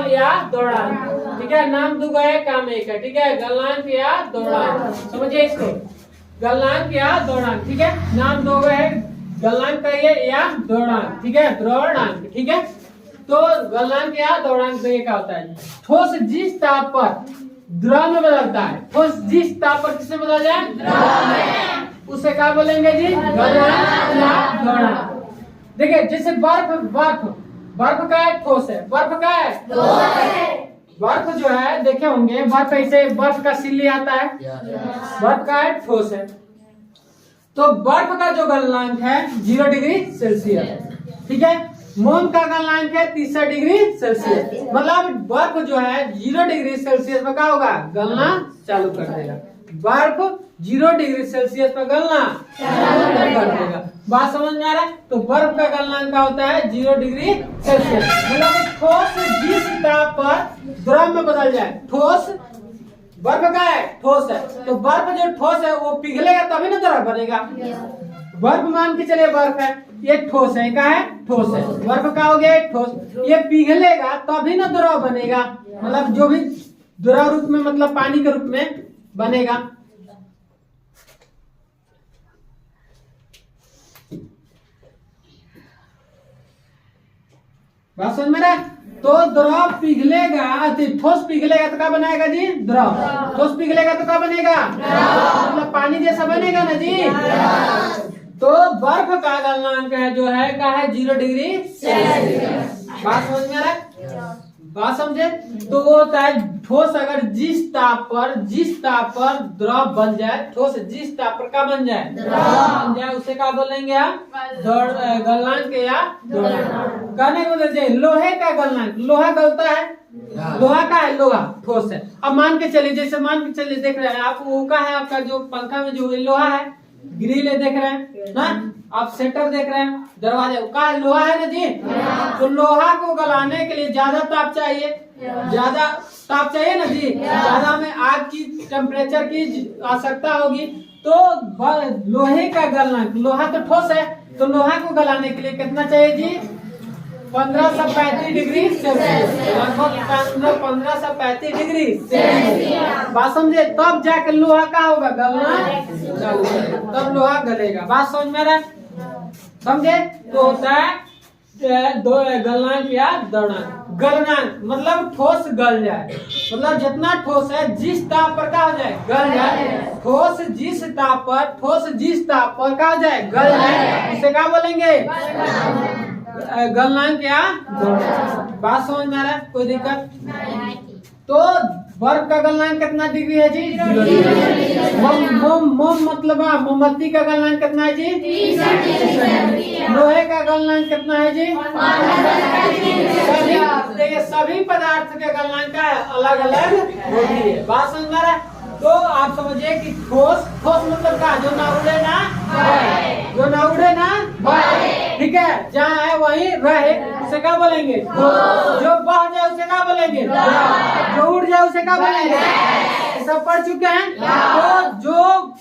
या दौड़ान। ठीक है, नाम दुगो है काम एक है। ठीक है, गलनांक या दौड़ान, समझिए इसको, गलनांक या दौड़ान। ठीक है, नाम दो है, गलनांक कहिए या दौड़ान। ठीक है, दौड़ांक। ठीक है, तो गलनांक या दौड़ांक तो ये क्या होता है, ठोस जिस ताप पर द्रव में बदलता है, ठोस जिस ताप पर किसमें बदल जाए, द्रव में, उसे क्या बोलेंगे जी, गलनांक या दौड़ांक। देखिए जैसे बर्फ, बर्फ का है ठोस है, बर्फ का है ठोस है। बर्फ जो है देखे होंगे, बर्फ ऐसे बर्फ का सिल्ली आता है, बर्फ का है ठोस है। तो बर्फ का जो गलनांक है 0 डिग्री सेल्सियस। ठीक है, मोम का गलनांक है 30 डिग्री सेल्सियस। मतलब बर्फ जो है 0 डिग्री सेल्सियस में क्या होगा, गलना चालू कर देगा। बर्फ 0 डिग्री सेल्सियस पर गलना चालू कर देगा। बात समझ में आ रहा है? तो बर्फ का गलनांक क्या होता है, 0 डिग्री सेल्सियस। मतलब ठोस जिस ताप पर द्रव में बदल जाए, ठोस, बर्फ का है ठोस है, तो बर्फ जो ठोस है वो पिघलेगा तभी ना द्रव बनेगा। बर्फ मान के चलिए बर्फ है, ये ठोस है, क्या है, ठोस है, बर्फ का हो गया ठोस, ये पिघलेगा तभी ना द्रव बनेगा। मतलब जो भी द्रव रूप में, मतलब पानी के रूप में बनेगा। बात समझ में रहा? तो द्रव पिघलेगा, ठोस पिघलेगा तो क्या बनाएगा जी, द्रव। ठोस पिघलेगा तो क्या बनेगा, मतलब पानी जैसा बनेगा ना जी। तो बर्फ का गलनांक है जो है क्या है, 0 डिग्री सेल्सियस। बात समझ में आ रहा है? बात समझे? तो वो होता है ठोस अगर जिस ताप पर द्रव बन जाए, ठोस जिस ताप पर क्या बन जाए, द्रव बन जाए, उसे क्या बोलेंगे हम, गलनांक या दौड़ांक। कहने को बोलते लोहे का गलनांक, लोहा गलता है, लोहा का है, लोहा ठोस है। अब मान के चलिए, जैसे मान के चलिए, देख रहे हैं आप, वो का है आपका जो पंखा में जो लोहा है, ग्रिल है, देख रहे हैं ना आप, सेटर देख रहे हैं, दरवाजे का लोहा है ना जी। तो लोहा को गलाने के लिए ज्यादा ताप चाहिए, ज्यादा ताप चाहिए ना जी, ज्यादा में आग की टेम्परेचर की आवश्यकता होगी। तो लोहे का गलनांक, लोहा तो ठोस है, तो लोहा को गलाने के लिए कितना चाहिए जी, 1535 डिग्री सेल्सियस, लगभग 1535 डिग्री सेल्सियस। बात समझे? तब जाकर लोहा का होगा, गलना, तब लोहा गलेगा। बात समझ में रहा? समझे? तो होता है दो गलनांक या दौड़ांक। गलनांक मतलब ठोस गल जाए, मतलब जितना ठोस है जिस ताप पर क्या हो जाए, गल जाए। ठोस जिस ताप पर क्या हो जाए, गल जाए, इसे क्या बोलेंगे, गलनांक या दौड़ांक। बात समझ में आ रहा है? कोई दिक्कत? तो बर्फ का गलनांक कितना डिग्री है जी, मोम मतलब मोमबत्ती का गलनांक कितना है जी, 30। लोहे का गलनांक कितना है जी, सभी पदार्थ के गलनांक अलग अलग होती है। बात समझ में आ रहा है? तो आप समझिए कि ठोस मतलब क्या, जो ना उड़े ना बहे, जो ना उड़े ना बहे। ठीक है, जहाँ है वहीं रहे, उसे क्या बोलेंगे, जो बह जाए उसे क्या बोलेंगे, जो उड़ जाए उसे क्या बोलेंगे, सब पढ़ चुके हैं। तो जो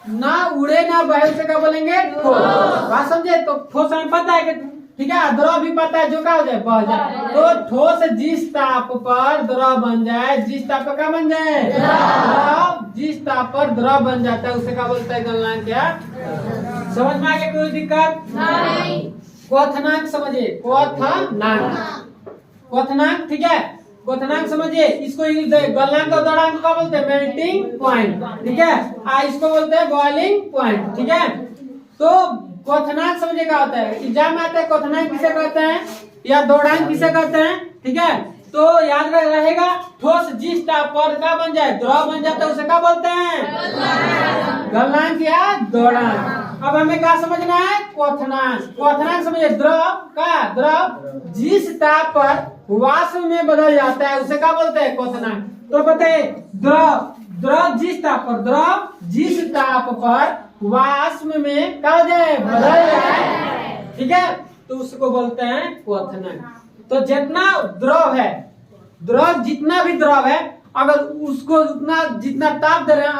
ना उड़े ना बहे उसे क्या बोलेंगे, ठोस। बात समझे? तो ठोस हमें पता है कि, ठीक है, द्रव भी पता है, जो क्या हो जाए, बह जाए। तो ठोस जिस ताप पर द्रव बन जाए, जिस ताप पर क्या बन जाए, द्रव, जिस ताप पर द्रव बन जाता है उसे क्या बोलता है, गलनांक या। समझ में आ गया? कोई दिक्कत नहीं? क्वथनांक समझिए, क्वथनांक। ठीक है, क्वथनांक समझिए, इसको गलनांक और दौड़ांक को बोलते हैं मेल्टिंग पॉइंट। ठीक है, इसको बोलते हैं बॉइलिंग पॉइंट। ठीक है, तो क्वथनांक समझिए क्या होता है, एग्जाम में आता है, क्वथनांक किसे कहते हैं या दौड़ांक किसे कहते हैं। ठीक है, तो याद रहेगा, ठोस जिस ताप पर क्या बन जाए, द्रव बन जाता है, उसे क्या बोलते हैं, गलनांक या दौड़ांक। अब हमें क्या समझना है, क्वथनांक। क्वथनांक समझिए, द्रव जिस ताप पर वाष्प में बदल जाता है उसे क्या बोलते हैं, क्वथनांक। तो बताइए, द्रव जिस ताप पर वाष्प में क्या हो जाए, बदल जाए। ठीक है, तो उसको बोलते हैं क्वथनांक। तो जितना द्रव है, जितना भी द्रव है, अगर उसको जितना ताप दे रहे हैं,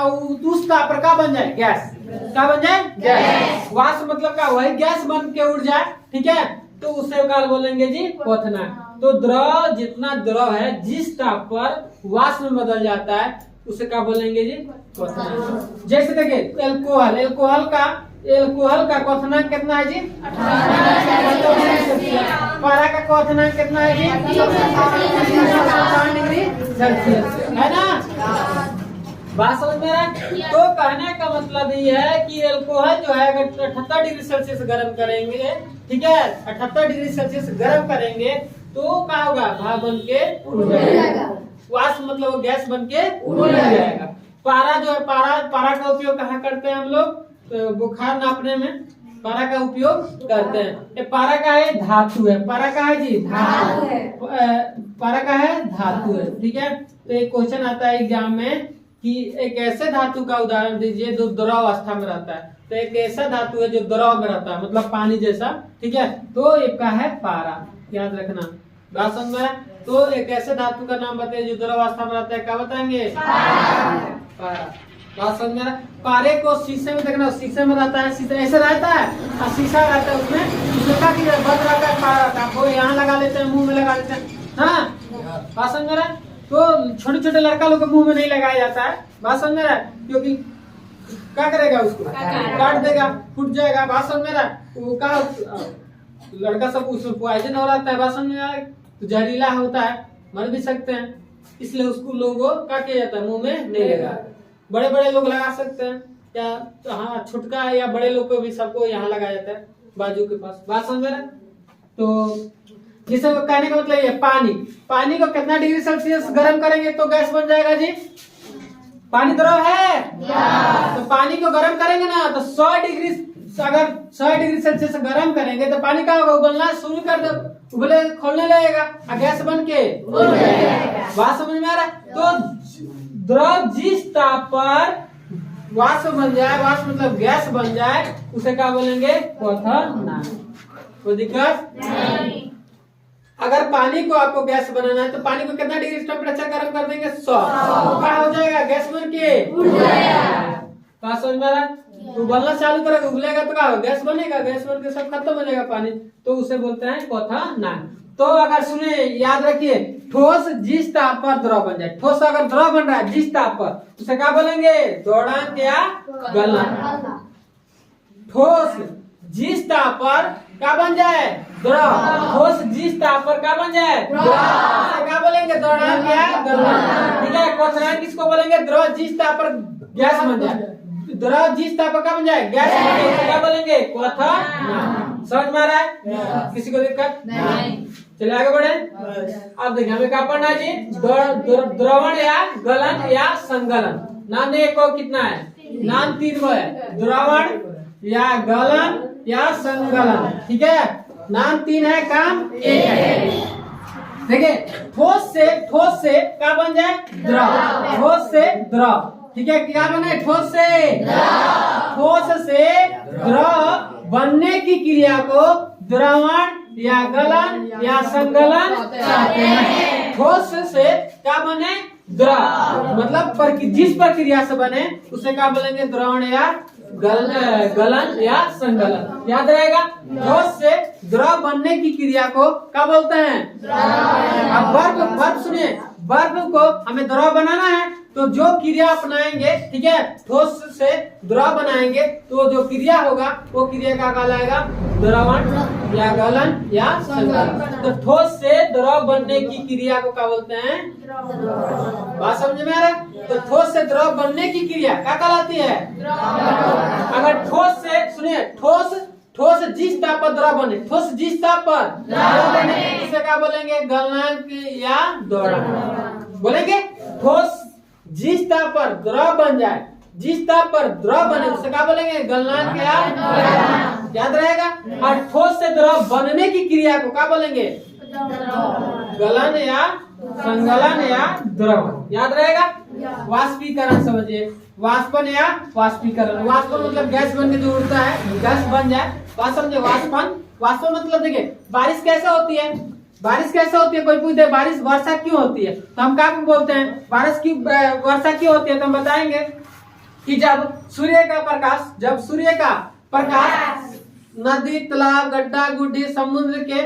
उस ताप पर क्या बन जाए, गैस। क्या बन जाए, गैस। वाष्प मतलब क्या, वही गैस बन के उड़ जाए। ठीक है, तो उसे क्या बोलेंगे जी, क्वथनांक। तो द्रव जितना द्रव है जिस ताप पर वाष्प में बदल जाता है उसे क्या बोलेंगे जी? क्वथनांक। जैसे देखिए एल्कोहल का क्वथनांक कितना है जी? 18। पारा का क्वथनांक कितना है जी? 5 डिग्री सेल्सियस, है ना? बात समझ में आ रहा है? तो कहने का मतलब ये है कि एल्कोहल जो है अगर 78 डिग्री सेल्सियस गर्म करेंगे, ठीक है, 78 डिग्री सेल्सियस गर्म करेंगे तो क्या होगा? भाप बन के उड़ जाएगा, वाष्प मतलब गैस बन के उड़ जाएगा। पारा जो है पारा का उपयोग कहाँ करते हैं हम लोग? तो बुखार नापने में पारा का उपयोग करते हैं। ये पारा का है धातु है, पारा का है जी धातु है, पारा का है धातु है, ठीक है। तो एक क्वेश्चन आता है एग्जाम में कि एक ऐसे धातु का उदाहरण दीजिए जो द्रव अवस्था में रहता है। तो एक ऐसा धातु है जो द्रव में रहता है, मतलब पानी जैसा, ठीक है। तो एक का है पारा, याद रखना, बात समझ में। तो एक ऐसे धातु का नाम बताइए जो द्रव अवस्था में रहता है, क्या बताएंगे? पारा। बात समझ में। पारे को शीशे में देखना, शीशे में रहता है, शीशे ऐसे रहता है और शीशा रहता है, उसमें का बंद रहता है, पारा रहता है। वो यहाँ लगा लेते हैं, मुंह में लगा लेते हैं, हाँ, बात समझ में। तो छोटे छोटे लड़का लोग के मुंह में नहीं लगाया जाता है, बात समझ रहा है, क्योंकि क्या करेगा? उसको काट देगा, फूट जाएगा, बात समझ रहा है। वो का लड़का सब उसमें पॉइजन हो रहता है, बात समझ रहा है, तो जहरीला होता है, मर भी सकते हैं, इसलिए उसको लोगों का किया जाता है, मुंह में नहीं लगा। बड़े बड़े लोग लगा सकते हैं क्या? तो हाँ, छुटका या बड़े लोग को भी सबको यहाँ लगाया जाता है, बाजू के पास, बात समझ रहा है। तो जिसे कहने का मतलब ये पानी को कितना डिग्री सेल्सियस गर्म करेंगे तो गैस बन जाएगा जी? पानी द्रव है, तो पानी को गर्म करेंगे ना तो 100 डिग्री, अगर 100 डिग्री सेल्सियस गर्म करेंगे तो पानी का होगा? उबलना शुरू कर दे, उबले खोलने लगेगा और गैस बन के उड़ जाएगा। बात समझ में आ रहा है? तो द्रव जिस ताप पर वाष्प बन जाए, वाष्प मतलब गैस बन जाए, उसे क्या बोलेंगे? क्वथनांक। कोई दिक्कत नहीं। अगर पानी को आपको गैस बनाना है तो पानी को कितना डिग्री टेम्परेचर गर्म कर देंगे? 100। क्या हो जाएगा? गैस बन के उड़ जाएगा। बात समझ में आ रहा है? तो उबलना चालू करेगा, उबलेगा तो क्या होगा? गैस बनेगा, गैस बन के सब खत्म हो जाएगा पानी, तो उसे बोलते हैं क्वथनांक। तो अगर सुने, याद रखिए, ठोस जिस ताप पर द्रव बन जाए, ठोस अगर द्रव बन रहा है जिस ताप पर, उसे क्या बोलेंगे? द्रवणांक या गलनांक। ठोस जिस ताप पर क्या बन जाए? द्रव। ठोस जिस ताप पर क्या बन जाए? द्रव। क्या बोलेंगे? द्रवणांक या गलनांक, ठीक है। क्वथनांक किसको बोलेंगे? द्रव जिस ताप पर गैस बन जाए, द्रव जिस ताप पर क्या बन जाए? गैस बन जाए, क्या बोलेंगे? क्वथनांक। समझ में आ रहा है? किसी को दिक्कत नहीं? चलिए आगे बढ़े। अब देखिए हमें क्या पढ़ना है जी? द्रवण या गलन या संगलन। नाम देखिए को कितना है? नाम 3 गो है, द्रवण या गलन या संगलन, ठीक है। नाम 3 है, काम 1 है। देखिए ठोस से क्या बन जाए? द्रव। ठोस से द्रव, ठीक है। क्या बने? ठोस से द्रव। ठोस से द्रव बनने की क्रिया को द्रवण या गलन या संगलन कहते हैं। ठोस से क्या बने? द्रव, मतलब जिस प्रक्रिया से बने उसे क्या बोलेंगे? द्रवण या गलन या संगलन, याद रहेगा। ठोस से द्रव बनने की क्रिया को क्या बोलते हैं? अब वर्ब सुनिए, वर्ब को हमें द्रव बनाना है तो जो क्रिया अपनाएंगे, ठीक है, ठोस से द्रव बनाएंगे तो जो क्रिया होगा वो क्रिया का कहलाएगा? द्रवण या गलन या संगलन। तो ठोस से द्रव बनने की क्रिया को क्या बोलते हैं? बात समझ में आ रहा है? तो ठोस से द्रव बनने की क्रिया क्या कहलाती है? अगर ठोस से, सुनिए, ठोस जिस ताप पर द्रव बने, ठोस जिस ताप पर द्रव बने इसे क्या बोलेंगे? गलनांक या द्रवणांक बोलेंगे। ठोस जिस ताप पर द्रव बन जाए, जिस ताप पर द्रव बने उसे क्या बोलेंगे? गलनांक या द्रवणांक, याद रहेगा। और ठोस से द्रव बनने की क्रिया को क्या बोलेंगे? गलन या संगलन या द्रवण, याद रहेगा। वाष्पीकरण समझिए, वाष्पन या वाष्पीकरण। वाष्पन मतलब गैस बन के जो उड़ता है, गैस बन जाए, बात समझे। वाष्पन मतलब देखिए बारिश कैसे होती है? बारिश कैसे होती है? कोई पूछे बारिश वर्षा क्यों होती है तो हम क्या बोलते हैं? बारिश की वर्षा क्यों होती है तो हम बताएंगे कि जब सूर्य का प्रकाश नदी, तालाब, गड्ढा गुड्ढी, समुद्र के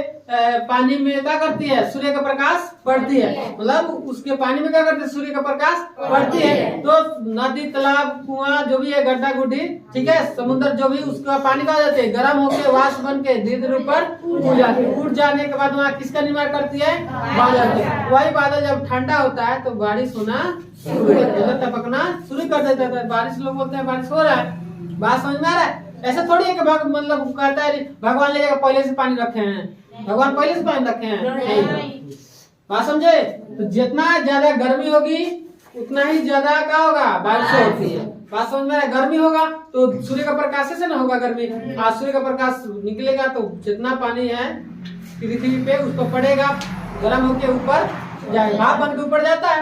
पानी में क्या करती है? सूर्य का प्रकाश पड़ती है। मतलब उसके पानी में क्या करती है? सूर्य का प्रकाश पड़ती है। तो नदी, तालाब, कुआं जो भी है, गड्ढा गुड्ढी, ठीक है, समुद्र जो भी, उसका पानी क्या जाते हैं? गर्म होकर वाष्प बन के धीरे धीरे ऊपर उड़ जाती है। उड़ जाने के बाद वहाँ किसका निर्माण करती है? बादल। वही बादल जब ठंडा होता है तो बारिश होना शुरू हो जाती है, टपकना शुरू कर देता है। बारिश, लोग बोलते हैं बारिश हो रहा है। बात समझ में आ रहा है? ऐसा थोड़ी है कि मतलब कहता है भगवान ले जाकर पहले से पानी रखे हैं, भगवान पहले से पानी रखे हैं। बात समझे? तो जितना ज्यादा गर्मी होगी उतना ही ज्यादा क्या होगा? बारिश होती है। बात समझ में? गर्मी होगा तो सूर्य का प्रकाश से ना होगा गर्मी। आज सूर्य का प्रकाश निकलेगा तो जितना पानी है पृथ्वी पे उस पर पड़ेगा, गर्म होके ऊपर जाएगा, भाप बन के ऊपर जाता है।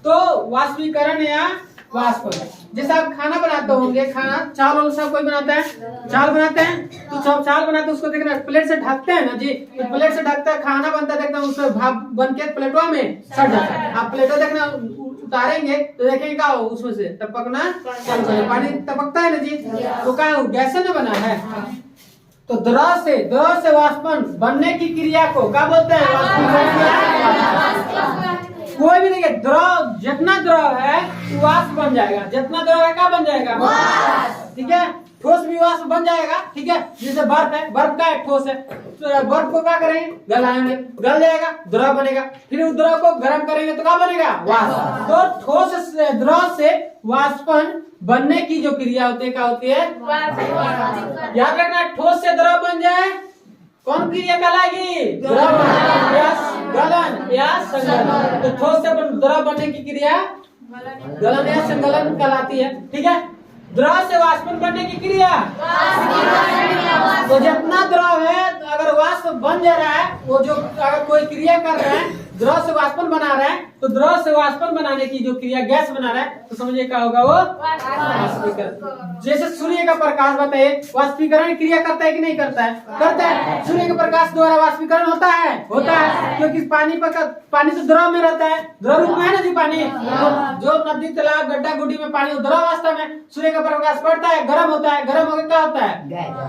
तो वाष्पीकरण या वाष्प। जैसे आप खाना बनाते होंगे, खाना चावल सब कोई बनाता है, चावल बनाते हैं तो सब चावल बनाते हैं, उसको देखना प्लेट से ढकते हैं ना जी, तो प्लेट से ढकते हैं, खाना बनता है, देखना उसमें भाप बन के प्लेटों में सट जाता है। आप प्लेटों देखना उतारेंगे तो देखेंगे क्या हो, उसमें से टपकना चालू हो जाएगा, पानी टपकता है ना जी। तो क्या गैस से ना बना है। तो द्रव से वाष्पन बनने की क्रिया को क्या बोलते हैं? वाष्पीकरण। कोई भी देखिए द्रव, जितना द्रव है वाष्प बन जाएगा, जितना द्रव है क्या बन जाएगा? ठीक है। ठोस भी वाष्प बन जाएगा, ठीक है। जैसे बर्फ है, बर्फ का एक ठोस है, तो बर्फ को क्या करेंगे? गलाएंगे, गल जाएगा, द्रव बनेगा, फिर उस द्रव को गर्म करेंगे तो क्या बनेगा? वाष्प। तो ठोस से द्रव से वाष्पन बनने की जो क्रिया होती है क्या होती है? याद रखना, ठोस से द्रव बन जाए कौन क्रिया कहलाएगी? द्रवण या गलन या संगलन। तो ठोस से द्रव बनने की क्रिया गलन या संगलन कहलाती है, ठीक है। द्रव से वाष्पन बनने की क्रिया, तो जितना द्रव है अगर वाष्प बन जा रहा है, वो जो अगर कोई क्रिया कर रहा है द्रव से वाष्पन बना रहा है, तो द्रव से वाष्पन बनाने की जो क्रिया गैस बना रहा है, तो समझिए क्या होगा? वो वाष्पीकरण। जैसे सूर्य का प्रकाश बताइए, वाष्पीकरण क्रिया करता है कि नहीं करता है? करता है। सूर्य के प्रकाश द्वारा वाष्पीकरण होता है, क्योंकि पानी तो द्रव में रहता है, द्रव रूप में है ना जी पानी। जो नदी, तालाब, गड्ढा गुड्ढी में पानी द्रव अवस्था में, सूर्य का प्रकाश पड़ता है, गर्म होता है, गर्म होकर क्या होता है?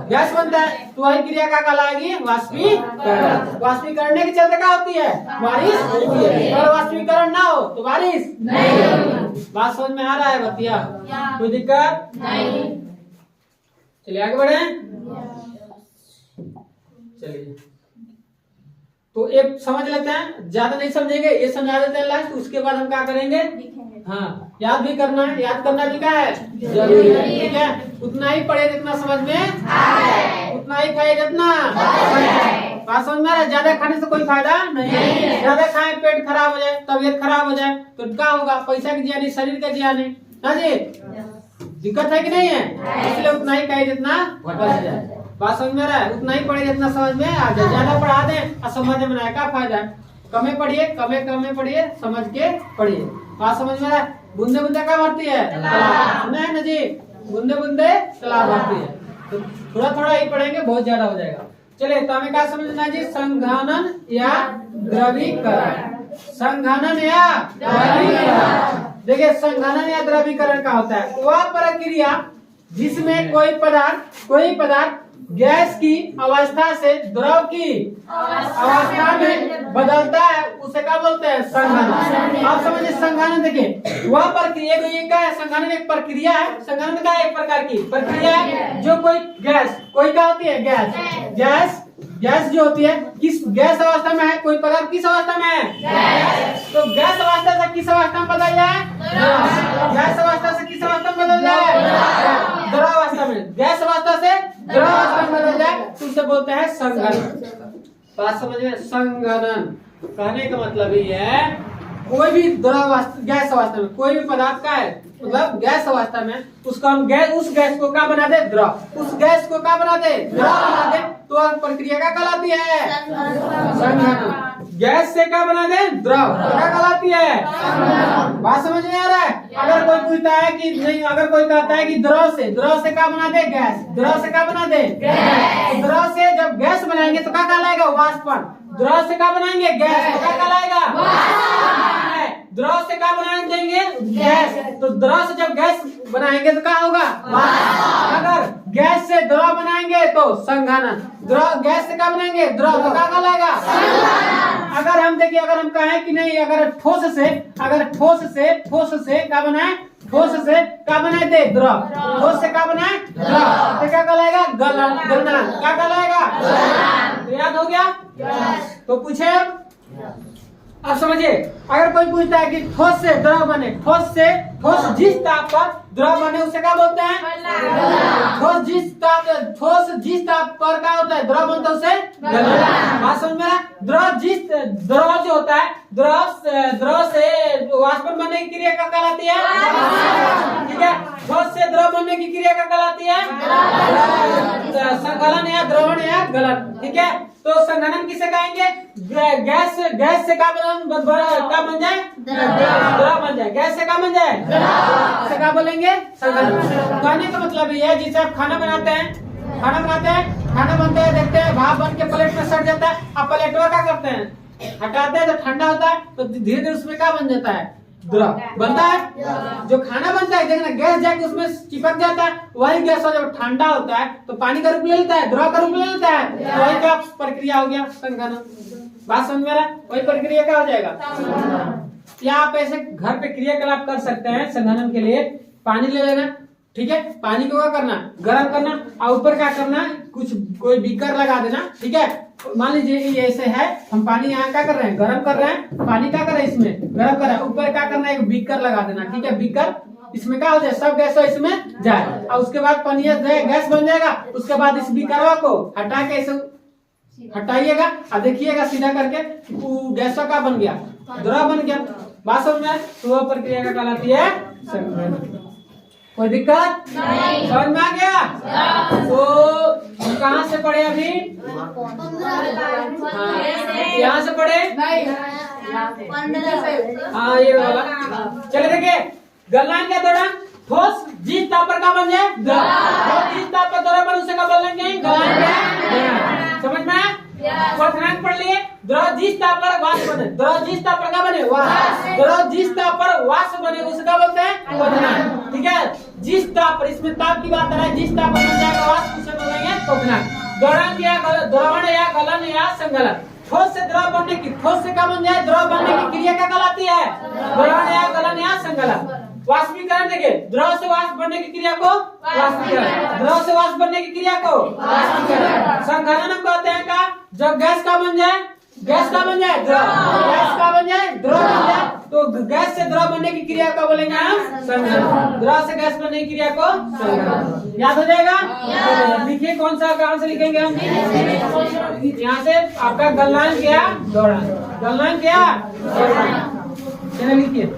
गैस बनता है। तो वही क्रिया क्या कहलाएगी? वाष्पीकरण। वाष्पीकरण के चलते क्या होती है? बारिश होती है। अगर वाष्पीकरण ना हो तो बारिश नहीं। बात समझ में आ रहा है बतिया? कोई दिक्कत नहीं। चलिए आगे बढ़े। चलिए तो एक समझ लेते हैं, ज्यादा नहीं समझेंगे, ये समझा देते हैं लास्ट, उसके बाद हम क्या करेंगे? हाँ, याद भी करना है, याद करना भी क्या है? जरूरी है, ठीक है। उतना ही पढ़े जितना समझ में आए, उतना ही खाए जितना बात समझ में आ रहा है। ज्यादा खाने से कोई फायदा नहीं। ज्यादा खाए पेट खराब हो जाए, तबीयत खराब हो जाए तो क्या होगा? पैसा की जिया नहीं, शरीर का जिया नहीं, हाँ जी, दिक्कत है कि नहीं है? इसलिए उतना ही खाए जितना बच जाए। बात समझ में रहा है? उतना ही पढ़े जितना समझ में आ जाए। ज्यादा पढ़ा दे और समझ में ना क्या फायदा है? कमे पढ़िए, कमे पढ़िए, समझ के पढ़िए। बात समझ में रहा है? बूंदे बूंदे क्या भरती है? सुना है ना जी? बूंदे बूंदे तालाब भरती है। तो थोड़ा थोड़ा ही पढ़ेंगे, बहुत ज्यादा हो जाएगा। चलिए तो हमें क्या समझना है जी? संघनन या द्रवीकरण। संघनन या द्रवीकरण। देखिए, संघनन या द्रवीकरण का होता है वह प्रक्रिया जिसमें कोई पदार्थ गैस की अवस्था से द्रव की अवस्था में बदलता है, उसे क्या बोलते हैं? संघनन। आप समझिए संघनन, देखिए वह प्रक्रिया, ये क्या है? संघनन एक प्रक्रिया है। संघनन का एक प्रकार की प्रक्रिया है जो कोई गैस, कोई क्या होती है? गैस जो होती है, किस गैस अवस्था में है? कोई पदार्थ किस अवस्था में है? तो गैस अवस्था से किस अवस्था में बदल जाए? गैस अवस्था से किस अवस्था में बदल जाए? द्रव अवस्था में। गैस अवस्था से द्रव अवस्था में बदल जाए तो उसे बोलते हैं संघनन। बात समझ में? संघनन कहने का मतलब ये है, कोई भी गैस अवस्था में कोई भी पदार्थ का है, मतलब गैस अवस्था में उसको हम उस गैस को क्या बना दे? द्रव। उस गैस को क्या बना दे? द्रव बना दे, तो प्रक्रिया क्या कहलाती है? संघनन। गैस से क्या बना दे? द्रव, क्या कहलाती है? बात समझ में आ रहा है? अगर कोई पूछता है कि नहीं, अगर कोई कहता है कि द्रव से क्या बना दे? गैस। द्रव से क्या बना दे? गैस। द्रव से जब गैस बनाएंगे तो क्या कहलाएगा? वाष्पन। द्रव से क्या बनाएंगे? गैस, तो क्या कहलाएगा? द्रव से क्या बनाएंगे? गैस। तो द्रव से जब गैस बनाएंगे तो क्या होगा? अगर गैस से द्रव बनाएंगे तो संघनन, द्रव गैस से क्या बनाएंगे द्रव, तो क्या कहलाएगा। अगर हम देखिए, अगर हम कहें कि नहीं, अगर ठोस से क्या बनाए, ठोस से क्या बनाए थे द्रव, ठोस से क्या बनाए द्रव, तो क्या कहलाएगा गलन, गलनांक क्या कहलाएगा। तो याद हो गया। तो पूछे अब समझिए, अगर कोई पूछता है कि ठोस से द्रव बने, ठोस जिस ताप पर द्रव बने उसे क्या बोलते हैं, ठोस जिस ताप पर क्या होता है द्रव बनता है उसे गलन। बात समझ में आया। द्रव जो होता है, द्रव से वाष्पन बनने की क्रिया क्या कहलाती है, ठीक है। ठोस से द्रव बनने की क्रिया क्या कहलाती है, संघनन या द्रवण या गलन, ठीक है। तो संघनन किसे कहेंगे, गैस से क्या बन जाए द्रव बन जाए, गैस से क्या बन जाए से क्या बोलेंगे संघनन। कहने का मतलब ये है, जैसे आप खाना बनाते हैं, खाना बनते हैं, देखते हैं भाप बन के प्लेट में सट जाता है, आप प्लेट में क्या करते हैं, हटाते हैं, तो ठंडा होता है, तो धीरे धीरे उसमें क्या बन जाता है द्रव बनता है। जो खाना बनता है देखना, गैस जाके उसमें चिपक जाता है, वही गैस जब ठंडा होता है तो पानी का रूप ले लेता है, द्रव का रूप ले लेता है, तो वही क्या प्रक्रिया हो गया संघनन। बात समझ में आ रहा है, वही प्रक्रिया क्या हो जाएगा। या आप ऐसे घर पे क्रियाकलाप कर सकते हैं संघनन के लिए। पानी ले लेना, ठीक है, पानी को क्या करना गर्म करना, और ऊपर क्या करना कोई बीकर लगा देना, ठीक है। मान लीजिए ये ऐसे है, हम पानी यहाँ क्या कर रहे हैं गर्म कर रहे हैं, पानी क्या कर रहे हैं इसमें गर्म कर रहे हैं, ऊपर क्या करना है एक बीकर लगा देना, ठीक है। बीकर इसमें क्या हो जाए सब गैस इसमें जाए, और उसके बाद पानी गैस बन जाएगा। उसके बाद इस बीकरवा को हटा के ऐसे हटाइएगा और देखिएगा सीधा करके गैस का बन गया द्रव बन गया। बात समझ में, तो वह प्रक्रिया का कहलाती है संघनन। कोई दिक्कत नहीं, समझ में आ गया। तो कहाँ से पढ़े अभी, यहाँ से पढ़े, हाँ ये वाला। चले देखिए, गलनांक के दौरान ठोस जिस ताप पर का बन जाए द्रव, ठोस जिस ताप पर द्रव बने उसे का बोलेंगे गलनांक। समझ में क्वथनांक पढ़ लिए, द्रव जिस ताप पर वाष्प बने, द्रव जिस ताप पर क्या बने वाष्प, द्रव जिस ताप पर वाष्प बने उसे क्या बोलते हैं क्वथनांक, ठीक है। जिस ताप पर, इसमें ताप की बात आ रहा है, जिस ताप पर बन जाएगा वाष्प उसे बोलेंगे क्वथनांक। द्रवण या गलन या संघनन, ठोस से द्रव बनने की, ठोस से क्या बन जाए द्रव बनने की क्रिया क्या कहलाती है, द्रवण या गलन या संघनन। वाष्पीकरण देखिए, द्रव से वाष्प बनने की क्रिया को वाष्पीकरण, द्रव से वाष्प बनने की क्रिया को वाष्पीकरण। संघनन हम कहते हैं का जब गैस का बन जाए द्रव, गैस का बन जाए द्रव बन जाए, तो गैस से द्रव बनने की क्रिया का बोलेंगे हम संघनन, द्रव से गैस बनने की क्रिया को संघनन। याद हो जाएगा। लिखिए कौन सा, कहाँ से लिखेंगे हम, यहाँ से आपका गलनांक क्या दौरान, गलनांक क्या दौरान, लिखिए।